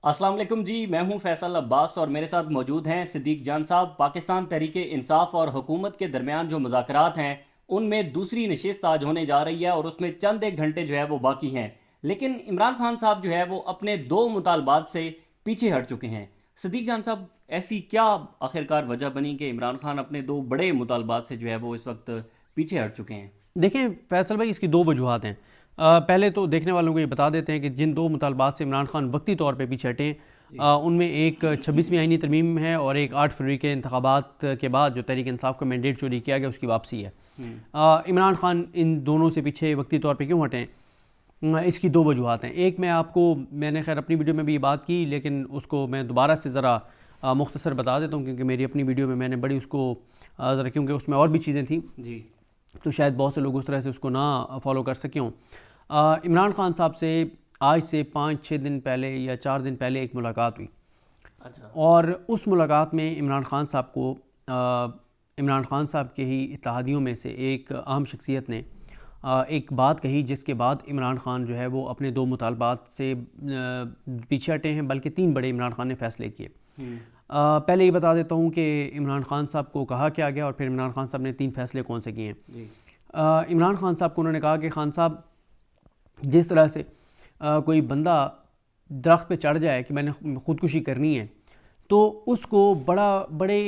अस्सलाम वालेकुम जी। मैं हूं फैसल अब्बास और मेरे साथ मौजूद हैं सिद्दीक जान साहब। पाकिस्तान तहरीक इंसाफ और हुकूमत के दरमियान जो मुज़ाकरात हैं उनमें दूसरी नशिस्त आज होने जा रही है और उसमें चंद एक घंटे जो है वो बाकी हैं। लेकिन इमरान खान साहब जो है वो अपने दो मुतालबात से पीछे हट चुके हैं। सिद्दीक जान साहब, ऐसी क्या आखिरकार वजह बनी कि इमरान खान अपने दो बड़े मुतालबात से जो है वो इस वक्त पीछे हट चुके हैं? देखें फैसल भाई, इसकी दो वजूहत हैं। पहले तो देखने वालों को ये बता देते हैं कि जिन दो मुतालबात से इमरान खान वक्ती तौर पर पीछे हटे उनमें एक 26वीं आईनी तरमीम है और एक 8 फरवरी के इंतखाबात के बाद जो तहरीक इंसाफ का मैंडेट चोरी किया गया उसकी वापसी है। इमरान खान इन दोनों से पीछे वक्ती तौर पर क्यों हटें? इसकी दो वजूहत हैं। एक मैंने खैर अपनी वीडियो में भी ये बात की, लेकिन उसको मैं दोबारा से ज़रा मुख्तसर बता देता हूँ, क्योंकि मेरी अपनी वीडियो में मैंने बड़ी उसको ज़रा, क्योंकि उसमें और भी चीज़ें थी जी। तो शायद बहुत से लोग उस तरह से उसको ना फॉलो कर सकें हों। इमरान खान साहब से आज से 5-6 दिन पहले या 4 दिन पहले एक मुलाकात हुई। अच्छा। और उस मुलाकात में इमरान खान साहब को इमरान खान साहब के ही इत्तेहादियों में से एक अहम शख्सियत ने एक बात कही, जिसके बाद इमरान खान जो है वो अपने दो मुतालबात से पीछे हटे हैं, बल्कि 3 बड़े इमरान खान ने फ़ैसले किए। पहले ये बता देता हूँ कि इमरान खान साहब को कहा क्या गया और फिर इमरान खान साहब ने 3 फैसले कौन से किए हैं। इमरान खान साहब को उन्होंने कहा कि खान साहब, जिस तरह से कोई बंदा दरख्त पे चढ़ जाए कि मैंने ख़ुदकुशी करनी है, तो उसको बड़े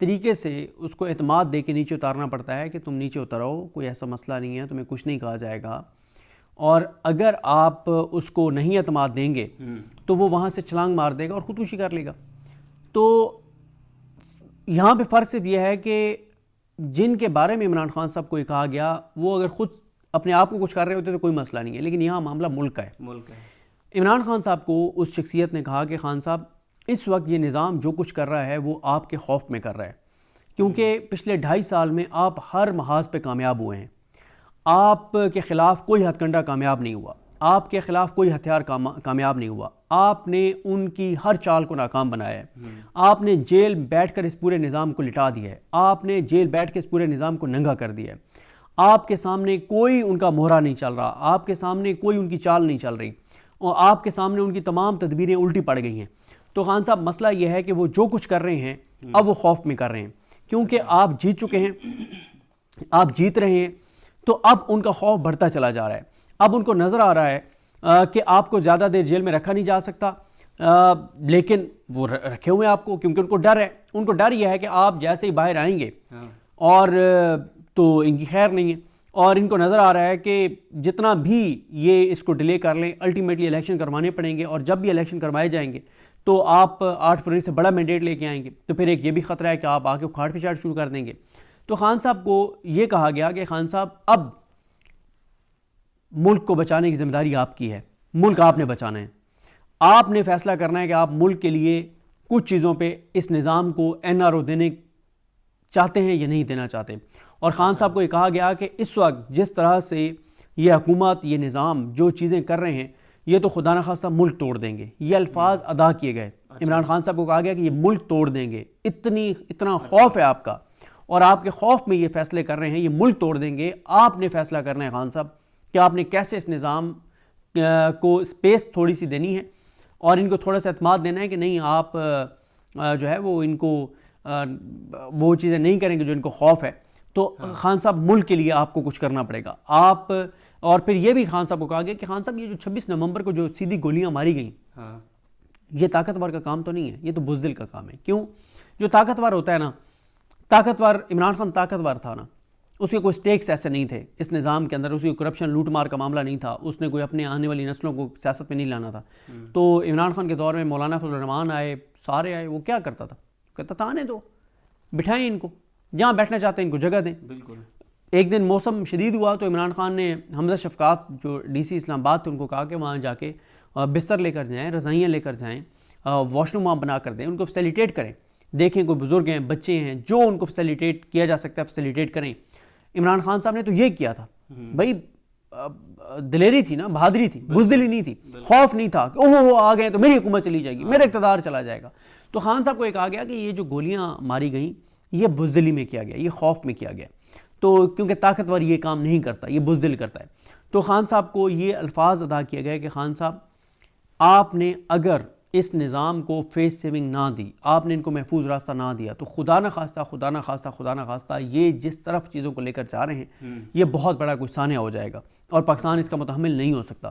तरीके से उसको एतमाद दे के नीचे उतारना पड़ता है कि तुम नीचे उतरो, कोई ऐसा मसला नहीं है, तुम्हें कुछ नहीं कहा जाएगा। और अगर आप उसको नहीं एतमाद देंगे तो वो वहाँ से छलांग मार देगा और ख़ुदकुशी कर लेगा। तो यहाँ पे फ़र्क सिर्फ यह है कि जिनके बारे में इमरान खान साहब को ये कहा गया, वो अगर ख़ुद अपने आप को कुछ कर रहे होते तो कोई मसला नहीं है, लेकिन यहाँ मामला मुल्क का है। इमरान खान साहब को उस शख्सियत ने कहा कि खान साहब, इस वक्त ये निज़ाम जो कुछ कर रहा है वो आपके खौफ में कर रहा है, क्योंकि पिछले 2.5 साल में आप हर महाज पे कामयाब हुए हैं। आपके ख़िलाफ़ कोई हथकंडा कामयाब नहीं हुआ, आपके ख़िलाफ़ कोई हथियार कामयाब नहीं हुआ। आपने उनकी हर चाल को नाकाम बनाया है। आपने जेल बैठकर इस पूरे निज़ाम को लिटा दिया है। आपने जेल बैठ के इस पूरे निज़ाम को नंगा कर दिया है। आपके सामने कोई उनका मोहरा नहीं चल रहा, आपके सामने कोई उनकी चाल नहीं चल रही और आपके सामने उनकी तमाम तदबीरें उल्टी पड़ गई हैं। तो खान साहब, मसला यह है कि वो जो कुछ कर रहे हैं अब वो खौफ में कर रहे हैं, क्योंकि आप जीत चुके हैं, आप जीत रहे हैं, तो अब उनका खौफ बढ़ता चला जा रहा है। अब उनको नज़र आ रहा है कि आपको ज़्यादा देर जेल में रखा नहीं जा सकता, लेकिन वो रखे हुए हैं आपको, क्योंकि उनको डर है। उनको डर यह है कि आप जैसे ही बाहर आएंगे और तो इनकी खैर नहीं है, और इनको नज़र आ रहा है कि जितना भी ये इसको डिले कर लें, अल्टीमेटली इलेक्शन करवाने पड़ेंगे, और जब भी इलेक्शन करवाए जाएंगे तो आप 8 फरवरी से बड़ा मैंडेट लेके आएंगे, तो फिर एक ये भी ख़तरा है कि आप आके उखाड़ पिछाड़ शुरू कर देंगे। तो खान साहब को ये कहा गया कि खान साहब, अब मुल्क को बचाने की जिम्मेदारी आपकी है, मुल्क आपने बचाना है। आपने फैसला करना है कि आप मुल्क के लिए कुछ चीज़ों पे इस निज़ाम को NRO देने चाहते हैं या नहीं देना चाहते। और ख़ान साहब को ये कहा गया कि इस वक्त जिस तरह से ये हुकूमत, ये निज़ाम जो चीज़ें कर रहे हैं, ये तो खुदा न खास्ता मुल्क तोड़ देंगे। ये अल्फाज अदा किए गए। इमरान खान साहब को कहा गया कि ये मुल्क तोड़ देंगे, इतना खौफ है आपका, और आपके खौफ में ये फैसले कर रहे हैं, ये मुल्क तोड़ देंगे। आपने फैसला करना है खान साहब कि आपने कैसे इस निज़ाम को स्पेस थोड़ी सी देनी है और इनको थोड़ा सा एतमाद देना है कि नहीं, आप जो है वो इनको वो चीज़ें नहीं करेंगे जो इनको खौफ है। तो खान साहब, मुल्क के लिए आपको कुछ करना पड़ेगा आप। और फिर ये भी खान साहब को कहा गया कि खान साहब, ये जो 26 नवंबर को जो सीधी गोलियां मारी गई, ये ताकतवर का काम तो नहीं है, ये तो बुज़दिल का काम है। क्यों? जो ताकतवर होता है ना, ताकतवर, इमरान खान ताकतवर था ना, उसके कोई स्टेक्स ऐसे नहीं थे इस निज़ाम के अंदर, उसकी करप्शन लूट मार का मामला नहीं था, उसने कोई अपने आने वाली नस्लों को सियासत में नहीं लाना था। तो इमरान खान के दौर में मौलाना फजल रहमान आए, सारे आए, वो क्या करता था? कहता था आने दो, बिठाएं इनको, जहाँ बैठना चाहते हैं इनको जगह दें। बिल्कुल। एक दिन मौसम शदीद हुआ तो इमरान खान ने हमजा शफकात जो DC इस्लामाबाद थे उनको कहा कि वहाँ जाके बिस्तर लेकर जाएँ, रज़ाइयाँ लेकर जाएँ, वॉशरूम वहाँ बना कर दें, उनको फैसिलिटेट करें। देखें कोई बुज़ुर्ग हैं, बच्चे हैं, जो उनको फैसिलिटेट किया जा सकता है फैसिलिटेट करें। इमरान खान साहब ने तो ये किया था। भाई दिलेरी थी ना, बहादुरी थी, बुज़दिली नहीं थी, खौफ नहीं था कि ओहो आ गए तो मेरी हुकूमत चली जाएगी, मेरा इक़्तिदार चला जाएगा। तो खान साहब को ये कहा गया कि ये जो गोलियां मारी गई, ये बुज़दिली में किया गया, ये खौफ में किया गया। तो क्योंकि ताकतवर ये काम नहीं करता, ये बुज़दिल करता है। तो खान साहब को ये अल्फाज अदा किए गए कि खान साहब, आपने अगर इस निज़ाम को फेस सेविंग ना दी, आपने इनको महफूज रास्ता ना दिया, तो खुदा न खास्ता ये जिस तरफ चीज़ों को लेकर जा रहे हैं ये बहुत बड़ा कोई सान्या हो जाएगा और पाकिस्तान इसका मुतहम्मिल नहीं हो सकता।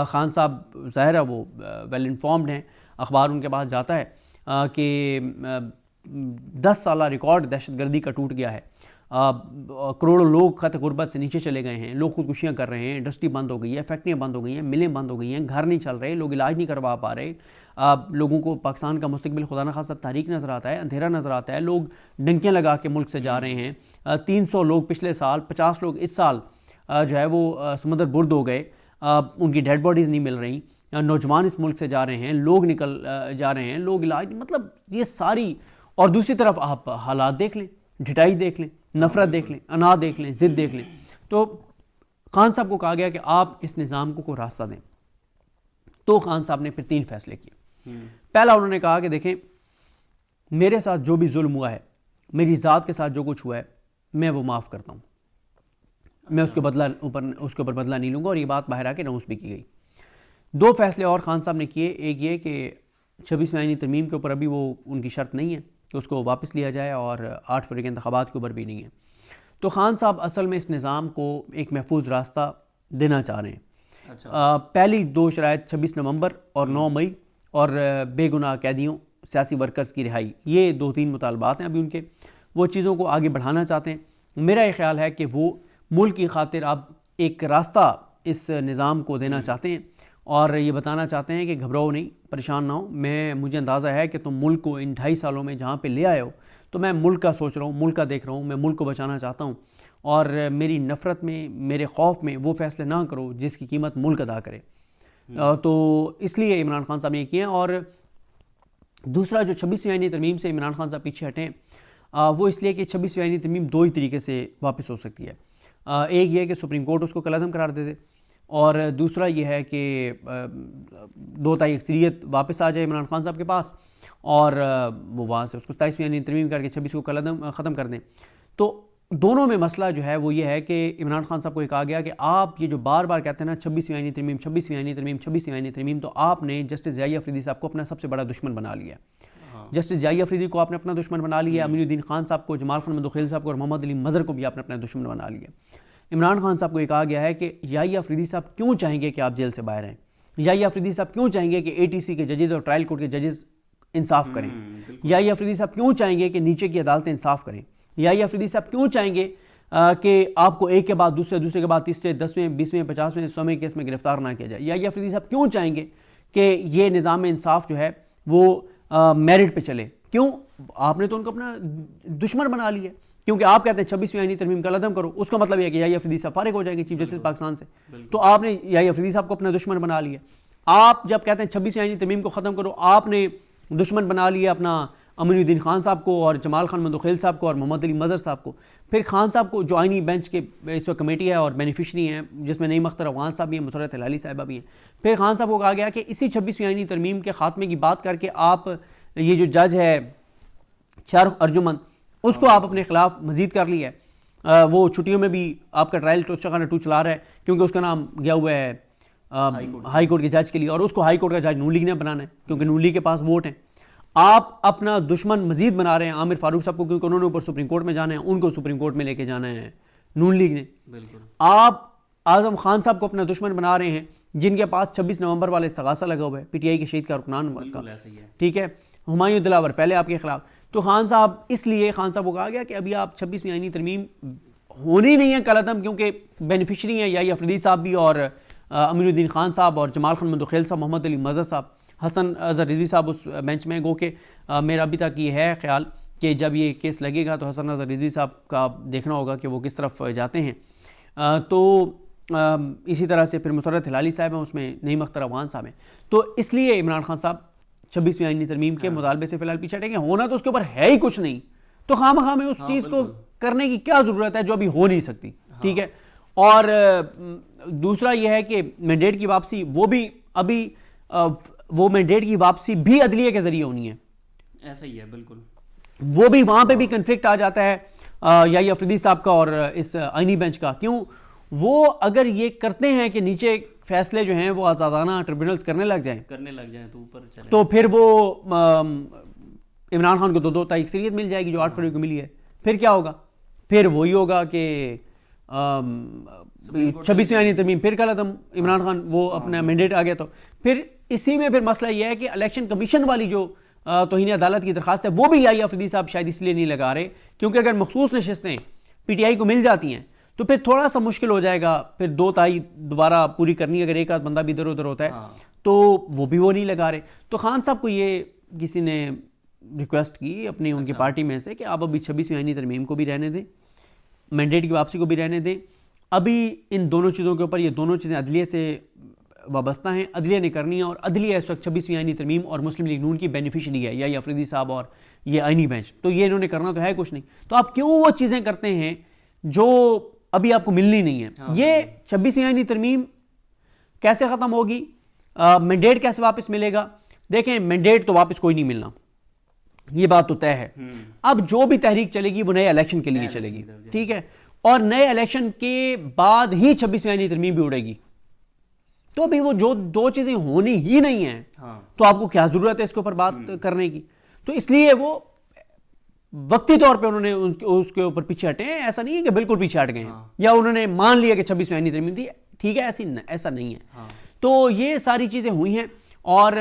खान साहब ज़ाहिर है वो वेल इन्फॉर्म्ड हैं, अखबार उनके पास जाता है कि 10 साल रिकॉर्ड दहशतगर्दी का टूट गया है, करोड़ों लोग खत गुर्बत से नीचे चले गए हैं, लोग खुदकुशियाँ कर रहे हैं, इंडस्ट्री बंद हो गई है, फैक्ट्रियाँ बंद हो गई हैं, मिलें बंद हो गई हैं, घर नहीं चल रहे, लोग इलाज नहीं करवा पा रहे, लोगों को पाकिस्तान का मुस्तकबिल खुदा न खासा तारीक नज़र आता है, अंधेरा नज़र आता है, लोग डंकियाँ लगा के मुल्क से जा रहे हैं। 300 लोग पिछले साल, 50 लोग इस साल जो है वो समुद्र बुर्द हो गए, उनकी डेड बॉडीज़ नहीं मिल रही, नौजवान इस मुल्क से जा रहे हैं, लोग निकल जा रहे हैं, लोग इलाज, मतलब ये सारी। और दूसरी तरफ आप हालात देख लें, ढिठाई देख लें, नफरत देख लें, अना देख लें, ज़िद देख लें। तो खान साहब को कहा गया कि आप इस निज़ाम को कोई रास्ता दें। तो खान साहब ने फिर 3 फैसले किए। पहला उन्होंने कहा कि देखें, मेरे साथ जो भी जुल्म हुआ है, मेरी ज़ात के साथ जो कुछ हुआ है, मैं वो माफ़ करता हूँ, मैं उसके ऊपर बदला नहीं लूँगा। और ये बात बाहर आके अनाउंस भी की गई। 2 फैसले और खान साहब ने किए। एक ये कि 26वीं आईनी तरमीम के ऊपर अभी वो उनकी शर्त नहीं है कि उसको वापस लिया जाए, और 8 फरवरी के इंतखाबात के ऊपर भी नहीं है। तो खान साहब असल में इस निज़ाम को एक महफूज रास्ता देना चाह रहे हैं। अच्छा। पहली 2 शराइत 26 नवंबर और 9 मई और बेगुनाह कैदियों, सियासी वर्कर्स की रिहाई, ये 2-3 मुतालबात हैं अभी उनके। वो चीज़ों को आगे बढ़ाना चाहते हैं। मेरा ये ख्याल है कि वो मुल्क की खातिर अब एक रास्ता इस निज़ाम को देना चाहते हैं और ये बताना चाहते हैं कि घबराओ नहीं, परेशान ना हो, मुझे अंदाज़ा है कि तुम मुल्क को इन 2.5 सालों में जहाँ पे ले आए हो, तो मैं मुल्क का सोच रहा हूँ, मुल्क का देख रहा हूँ, मैं मुल्क को बचाना चाहता हूँ, और मेरी नफ़रत में, मेरे खौफ में वो फ़ैसले ना करो जिसकी कीमत मुल्क अदा करे। तो इसलिए इमरान खान साहब ने किए। और दूसरा, जो 26वीं आईनी तरमीम से इमरान खान साहब पीछे हटें, वो इसलिए कि 26वीं आईनी तरमीम 2 ही तरीके से वापस हो सकती है। एक ये है कि सुप्रीम कोर्ट उसको कलअदम करार दे दे, और दूसरा ये है कि 2 तिहाई अक्सरियत वापस आ जाए इमरान खान साहब के पास, और वो वहाँ से उसको 27वीं यानी तरमीम करके 26 को कलअदम ख़त्म कर दें। तो दोनों में मसला जो है वो ये है कि इमरान खान साहब को ये कहा गया कि आप ये जो बार बार कहते हैं ना 26वीं आईनी तरमीम, 26वीं आईनी तरमीम, 26वीं आईनी तरमीम, तो आपने जस्टिस ज़िया अफरीदी साहब को अपना सबसे बड़ा दुश्मन बना लिया। जस्टिस ज़िया अफरीदी को आपने अपना दुश्मन बना लिया, अमीनुद्दीन खान साहब को, जमाल खान मंदोखेल साहब को और मोहम्मद अली मज़हर को भी आपने अपना दुश्मन बना लिया। इमरान खान साहब को ये कहा गया है कि ज़िया अफरीदी साहब क्यों चाहेंगे कि आप जेल से बाहर आएँ, ज़िया अफरीदी साहब क्यों चाहेंगे कि ATC के जजेस और ट्रायल कोर्ट के जजेस इंसाफ करें, ज़िया अफरीदी साहब क्यों चाहेंगे कि नीचे की अदालतें इंसाफ करें, ज़िया अफरीदी साहब क्यों चाहेंगे कि आपको एक के बाद दूसरे, दूसरे के बाद तीसरे, 10वें, 20वें, 50वें, 100वें केस में गिरफ्तार ना किया जाए। ज़िया अफरीदी साहब क्यों चाहेंगे कि ये निज़ाम इंसाफ जो है वो मेरिट पे चले। क्यों? आपने तो उनको अपना दुश्मन बना लिया, क्योंकि आप कहते हैं 26वीं आईनी तरमीम का कलअदम करो, उसका मतलब यह है कि ज़िया अफरीदी साहब फारिग हो जाएंगे चीफ जस्टिस पाकिस्तान से। तो आपने ज़िया अफरीदी साहब को अपना दुश्मन बना लिया। आप जब कहते हैं 26वीं आईनी तरमीम को ख़त्म करो, आपने दुश्मन बना लिया अपना अमीनुद्दीन खान साहब को और जमाल खान मंदोखेल साहब को और मोहम्मद अली मज़हर साहब को। फिर खान साहब को, जो आईनी बेंच के इस वक्त कमेटी है और बेनिफिशरी हैं, जिसमें नईम अख्तर अफगान साहब भी हैं, मुसर्रत हिलाली साहिबा भी हैं, फिर खान साहब को कहा गया कि इसी 26वीं आईनी तरमीम के खात्मे की बात करके आप ये जो जज है शाहरुख अर्जुमन, उसको आप अपने खिलाफ मजीद कर लिया है। वो छुट्टियों में भी आपका ट्रायल टोस्टाखाना 2 चला रहा है, क्योंकि उसका नाम गया हुआ है हाई कोर्ट के जज के लिए, और उसको हाई कोर्ट का जज नून लीग ने बनाना है, क्योंकि नून लीग के पास वोट हैं। आप अपना दुश्मन मजीद बना रहे हैं आमिर फारूक साहब को, क्योंकि उन्होंने ऊपर सुप्रीम कोर्ट में जाना है, उनको सुप्रीम कोर्ट में लेके जाना है नून लीग ने। आप आजम खान साहब को अपना दुश्मन बना रहे हैं, जिनके पास 26 नवंबर वाले इस्तगासा लगा हुआ है, PTI के शहीद कारकुनान का, ठीक है, हुमायूं दिलावर पहले आपके खिलाफ। तो खान साहब, इसलिए खान साहब को कहा गया कि अभी आप 26वीं आईनी तरमीम होनी नहीं है कलअदम, क्योंकि बेनिफिशरी हैं ज़िया अफरीदी साहब भी और अमीनुद्दीन खान साहब और जमाल खान मंदोखेल साहब, मोहम्मद अली मज़हर साहब, हसन अज़हर रिजवी साहब उस बेंच में। गो के मेरा अभी तक ये है ख्याल कि जब ये केस लगेगा तो हसन अज़हर रिजवी साहब का देखना होगा कि वो किस तरफ जाते हैं। तो इसी तरह से फिर मुसर्रत हिलाली साहब हैं, उसमें नईम अख्तर अफगान साहब हैं। तो इसलिए इमरान खान साहब 26वीं आईनी तरमीम के मुतालबे से फिलहाल पीछे हटेंगे। होना तो उसके ऊपर है ही कुछ नहीं, तो खामखा में उस चीज़ को करने की क्या ज़रूरत है जो अभी हो नहीं सकती, ठीक है। और दूसरा यह है कि मैंडेट की वापसी, वो भी अभी वो मैंडेट की वापसी भी अदलिया के जरिए होनी है। ऐसा ही है, बिल्कुल। वो भी, वहाँ पे भी कन्फ्लिक्ट आ जाता है ज़िया अफरीदी साहब का और इस आईनी बेंच का। क्यों? वो अगर ये करते हैं कि नीचे फैसले जो हैं वो आज़ादाना ट्रिब्यूनल्स करने लग जाएं तो ऊपर चले तो फिर वो इमरान खान को दो तारीख अक्सरियत मिल जाएगी जो 8 फरवरी को मिली है। फिर क्या होगा? फिर वही होगा कि 26वीं आईनी तरमीम फिर कल अदम इमरान खान वो अपना मैंडेट आ गया। तो फिर इसी में फिर मसला यह है कि इलेक्शन कमीशन वाली जो तौहीन अदालत की दरखास्त है वो भी याहिया अफरीदी साहब शायद इसलिए नहीं लगा रहे क्योंकि अगर मखसूस नशस्तें पीटीआई को मिल जाती हैं तो फिर थोड़ा सा मुश्किल हो जाएगा फिर 2 तारीख दोबारा पूरी करनी, अगर एक आध बंदा भी इधर उधर होता है तो वो नहीं लगा रहे। तो खान साहब को ये किसी ने रिक्वेस्ट की अपनी उनकी पार्टी में से कि आप अभी 26वीं आईनी तरमीम को भी रहने दें, मैंडेट की वापसी को भी रहने दें। अभी इन दोनों चीज़ों के ऊपर, ये दोनों चीज़ें अदलिया से वाबस्ता हैं, अदलिया ने करनी है और अदलिया इस वक्त 26वीं आईनी तरमीम और मुस्लिम लीग नून की बेनिफिशरी है, या अफरीदी साहब और ये आईनी बेंच। तो ये इन्होंने करना तो है कुछ नहीं, तो आप क्यों वो चीज़ें करते हैं जो अभी आपको मिलनी नहीं है। ये 26वीं आईनी तरमीम कैसे ख़त्म होगी, मैंडेट कैसे वापस मिलेगा? देखें, मैंडेट तो वापस कोई नहीं मिलना, ये बात तो तय है। अब जो भी तहरीक चलेगी वो नए इलेक्शन के लिए चलेगी, ठीक है, और नए इलेक्शन के बाद ही 26वीं आईनी तरमीम भी उड़ेगी। तो अभी वो जो दो चीजें होनी ही नहीं है, तो आपको क्या जरूरत है इसके ऊपर बात करने की? तो इसलिए वो वक्ती तौर पे उन्होंने उसके ऊपर पीछे हटे हैं। ऐसा नहीं है कि बिल्कुल पीछे हट गए हैं या उन्होंने मान लिया कि 26वीं आईनी तरमीम थी, ठीक है, ऐसा नहीं है। तो ये सारी चीजें हुई हैं और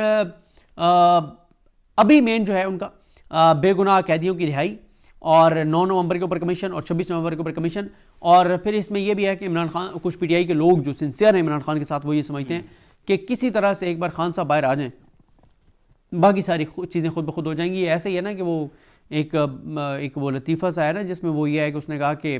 अभी मेन जो है उनका बेगुनाह कैदियों की रिहाई और 9 नवंबर के ऊपर कमीशन और 26 नवंबर के ऊपर कमीशन। और फिर इसमें यह भी है कि इमरान खान, कुछ पीटीआई के लोग जो सिंसियर हैं इमरान खान के साथ, वो ये समझते हैं कि किसी तरह से एक बार खान साहब बाहर आ जाएं, बाकी सारी चीज़ें खुद ब खुद हो जाएंगी। ऐसे ही है ना कि वो एक वो लतीफ़ा सा है ना जिसमें वो ये है कि उसने कहा कि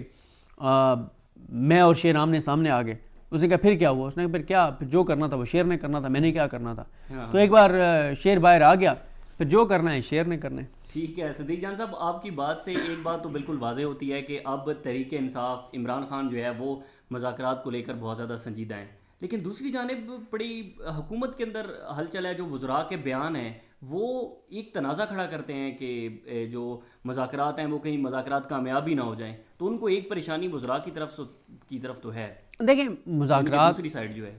मैं और शेर आमने सामने आ गए। उसने कहा फिर क्या हुआ? उसने कहा फिर क्या, फिर जो करना था वो शेर ने करना था, मैंने क्या करना था। तो एक बार शेर बाहर आ गया, फिर जो करना है शेर ने करना है। ठीक है सिद्दीक जान साहब, आपकी बात से एक बात तो बिल्कुल वाज़ेह होती है कि अब तहरीक इंसाफ, इमरान खान जो है वो मुज़ाकरात को लेकर बहुत ज़्यादा संजीदा हैं, लेकिन दूसरी जानिब बड़ी हुकूमत के अंदर हलचल है। जो वज़रा के बयान हैं वो एक तनाज़ा खड़ा करते हैं कि जो मुज़ाकरात हैं वो कहीं मुज़ाकरात कामयाबी ना हो जाएं, तो उनको एक परेशानी वज़रा की तरफ तो है। देखें, मुज़ाकरात, दूसरी साइड जो है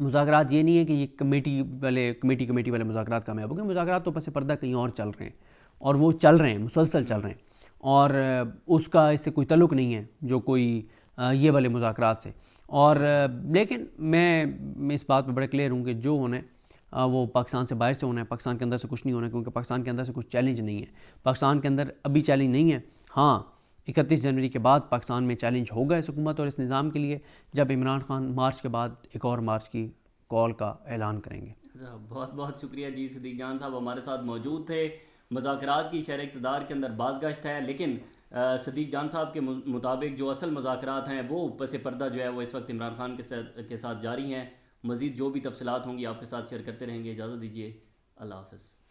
मुज़ाकरात ये नहीं है कि ये कमेटी वाले मुज़ाकरात कामयाब हो गए। मुज़ाकरात तो पस पर्दा कहीं और चल रहे हैं और वो चल रहे हैं, मुसलसल चल रहे हैं, और उसका इससे कोई ताल्लुक़ नहीं है जो कोई ये वाले मुज़ाकरात से। और लेकिन मैं इस बात पे बड़े क्लियर हूँ कि जो होना है वो पाकिस्तान से बाहर से होना है, पाकिस्तान के अंदर से कुछ नहीं होना, क्योंकि पाकिस्तान के अंदर से कुछ चैलेंज नहीं है। पाकिस्तान के अंदर अभी चैलेंज नहीं है। हाँ, 31 जनवरी के बाद पाकिस्तान में चैलेंज होगा इस हुकूमत और इस निज़ाम के लिए, जब इमरान खान मार्च के बाद एक और मार्च की कॉल का ऐलान करेंगे। बहुत बहुत शुक्रिया जी, सिद्दीक जान साहब हमारे साथ मौजूद थे। मुज़ाकरात की शरह इक़्तिदार के अंदर बाज़गश्त है, लेकिन सिद्दीक जान साहब के मुताबिक जो असल मुज़ाकरात हैं वो पस पर्दा जो है वो इस वक्त इमरान खान के साथ जारी हैं। मज़ीद जो भी तफसीलात होंगी आपके साथ शेयर करते रहेंगे। इजाज़त दीजिए, अल्लाह हाफ़िज़।